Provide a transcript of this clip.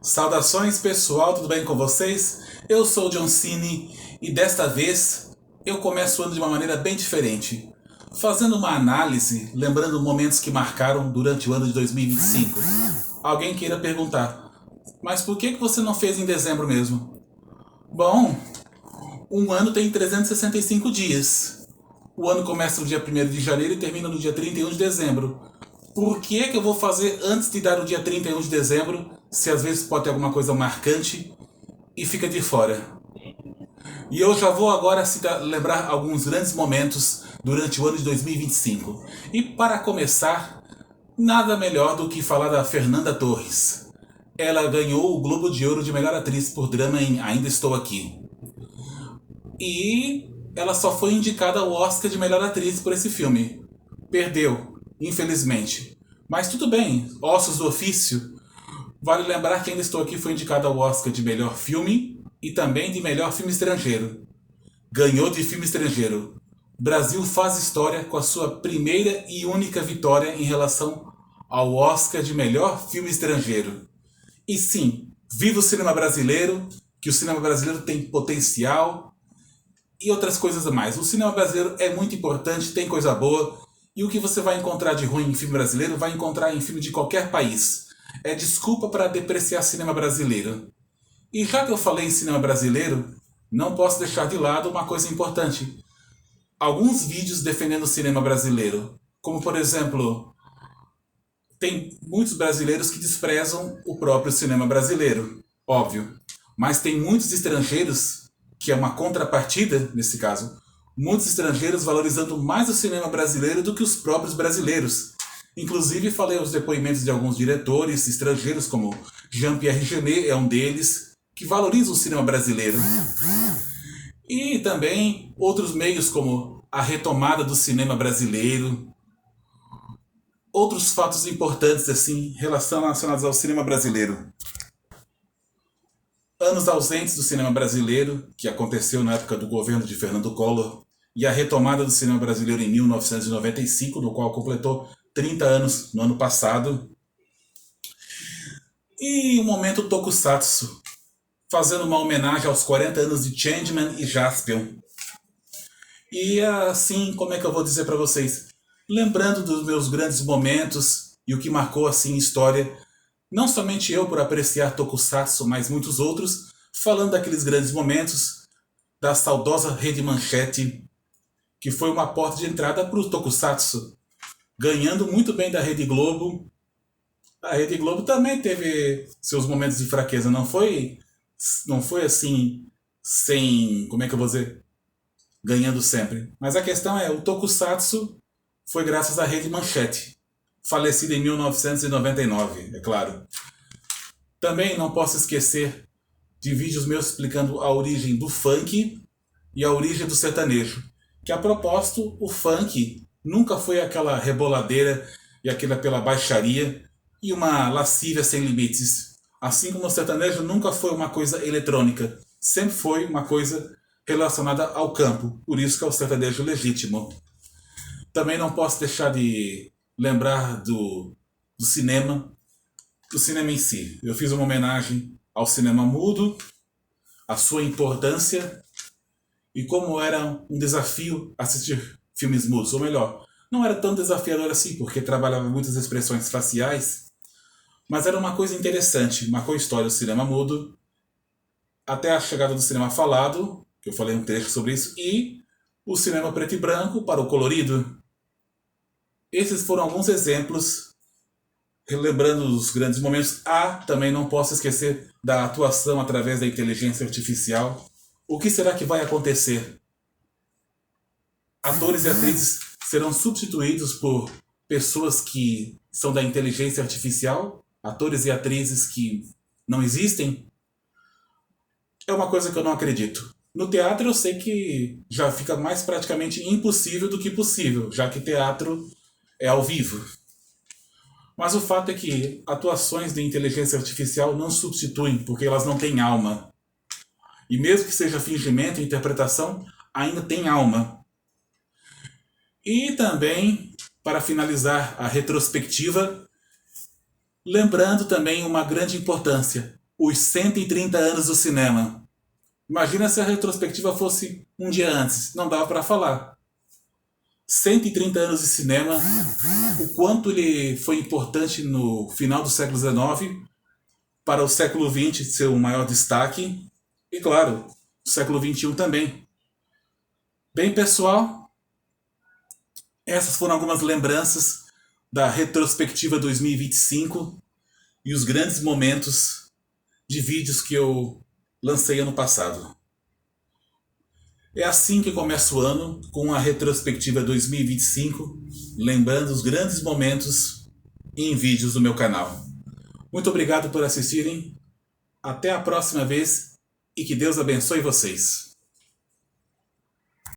Saudações pessoal, tudo bem com vocês? Eu sou o John Cine e desta vez eu começo o ano de uma maneira bem diferente, fazendo uma análise, lembrando momentos que marcaram durante o ano de 2025. Alguém queira perguntar, mas por que você não fez em dezembro mesmo? Bom, um ano tem 365 dias. O ano começa no dia 1º de janeiro e termina no dia 31 de dezembro. Por que eu vou fazer antes de dar o dia 31 de dezembro, se às vezes pode ter alguma coisa marcante e fica de fora? E eu já vou agora lembrar alguns grandes momentos durante o ano de 2025. E para começar, nada melhor do que falar da Fernanda Torres. Ela ganhou o Globo de Ouro de melhor atriz por drama em Ainda Estou Aqui. E ela só foi indicada ao Oscar de melhor atriz por esse filme. Perdeu, infelizmente. Mas tudo bem, ossos do ofício. Vale lembrar que Ainda Estou Aqui foi indicada ao Oscar de melhor filme e também de melhor filme estrangeiro. Ganhou de filme estrangeiro. O Brasil faz história com a sua primeira e única vitória em relação ao Oscar de melhor filme estrangeiro. E sim, viva o cinema brasileiro, que o cinema brasileiro tem potencial e outras coisas a mais. O cinema brasileiro é muito importante, tem coisa boa, e o que você vai encontrar de ruim em filme brasileiro vai encontrar em filme de qualquer país. É desculpa para depreciar cinema brasileiro. E já que eu falei em cinema brasileiro, não posso deixar de lado uma coisa importante. Alguns vídeos defendendo o cinema brasileiro, como por exemplo, tem muitos brasileiros que desprezam o próprio cinema brasileiro, óbvio. Mas tem muitos estrangeiros, que é uma contrapartida nesse caso, muitos estrangeiros valorizando mais o cinema brasileiro do que os próprios brasileiros. Inclusive falei os depoimentos de alguns diretores estrangeiros, como Jean-Pierre Jeunet é um deles, que valorizam o cinema brasileiro. E também outros meios como a retomada do cinema brasileiro, outros fatos importantes assim relacionados ao cinema brasileiro. Anos ausentes do cinema brasileiro, que aconteceu na época do governo de Fernando Collor, e a retomada do cinema brasileiro em 1995, no qual completou 30 anos no ano passado. E o momento Tokusatsu, fazendo uma homenagem aos 40 anos de Changeman e Jaspion. E assim, como é que eu vou dizer para vocês? Lembrando dos meus grandes momentos e o que marcou assim história, não somente eu por apreciar Tokusatsu, mas muitos outros, falando daqueles grandes momentos da saudosa Rede Manchete, que foi uma porta de entrada para o Tokusatsu, ganhando muito bem da Rede Globo. A Rede Globo também teve seus momentos de fraqueza, não foi assim, sem, como é que eu vou dizer, ganhando sempre. Mas a questão é, o Tokusatsu foi graças à Rede Manchete, falecida em 1999, é claro. Também não posso esquecer de vídeos meus explicando a origem do funk e a origem do sertanejo. Que a propósito, o funk nunca foi aquela reboladeira e aquela pela baixaria e uma lascívia sem limites. Assim como o sertanejo nunca foi uma coisa eletrônica, sempre foi uma coisa relacionada ao campo, por isso que é o sertanejo legítimo. Também não posso deixar de lembrar do cinema em si. Eu fiz uma homenagem ao cinema mudo, a sua importância e como era um desafio assistir filmes mudos. Ou melhor, não era tão desafiador assim, porque trabalhava muitas expressões faciais, mas era uma coisa interessante, marcou a história do cinema mudo, até a chegada do cinema falado, que eu falei um trecho sobre isso, e o cinema preto e branco para o colorido. Esses foram alguns exemplos, relembrando os grandes momentos. Também não posso esquecer da atuação através da inteligência artificial. O que será que vai acontecer? Atores e atrizes serão substituídos por pessoas que são da inteligência artificial? Atores e atrizes que não existem? É uma coisa que eu não acredito. No teatro eu sei que já fica mais praticamente impossível do que possível, já que teatro é ao vivo. Mas o fato é que atuações de inteligência artificial não substituem, porque elas não têm alma. E mesmo que seja fingimento e interpretação, ainda tem alma. E também, para finalizar a retrospectiva, lembrando também uma grande importância. os 130 anos do cinema. Imagina se a retrospectiva fosse um dia antes, não dava para falar. 130 anos de cinema, o quanto ele foi importante no final do século XIX, para o século XX ser o maior destaque, e claro, o século XXI também. Bem, pessoal, essas foram algumas lembranças da retrospectiva 2025 e os grandes momentos de vídeos que eu lancei ano passado. É assim que começa o ano, com a retrospectiva 2025, lembrando os grandes momentos em vídeos do meu canal. Muito obrigado por assistirem, até a próxima vez e que Deus abençoe vocês.